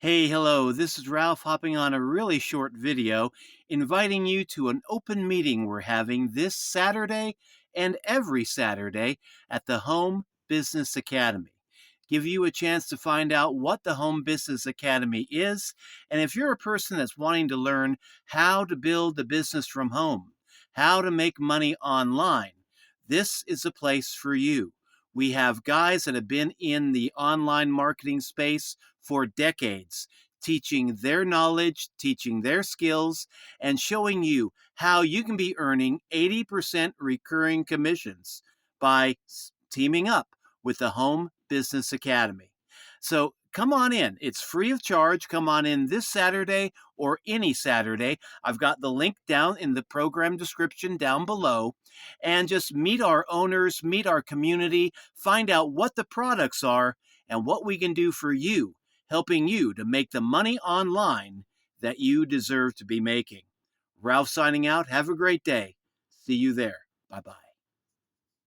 Hey, hello, this is Ralph hopping on a really short video inviting you to an open meeting we're having this Saturday and every Saturday at the Home Business Academy. Give you a chance to find out what the Home Business Academy is, and if you're a person that's wanting to learn how to build the business from home, how to make money online, this is a place for you. We have guys that have been in the online marketing space for decades, teaching their knowledge, teaching their skills, and showing you how you can be earning 80% recurring commissions by teaming up with the Home Business Academy. So come on in. It's free of charge. Come on in this Saturday or any Saturday. I've got the link down in the program description down below. And just meet our owners, meet our community, find out what the products are and what we can do for you, helping you to make the money online that you deserve to be making. Ralph signing out. Have a great day. See you there. Bye bye.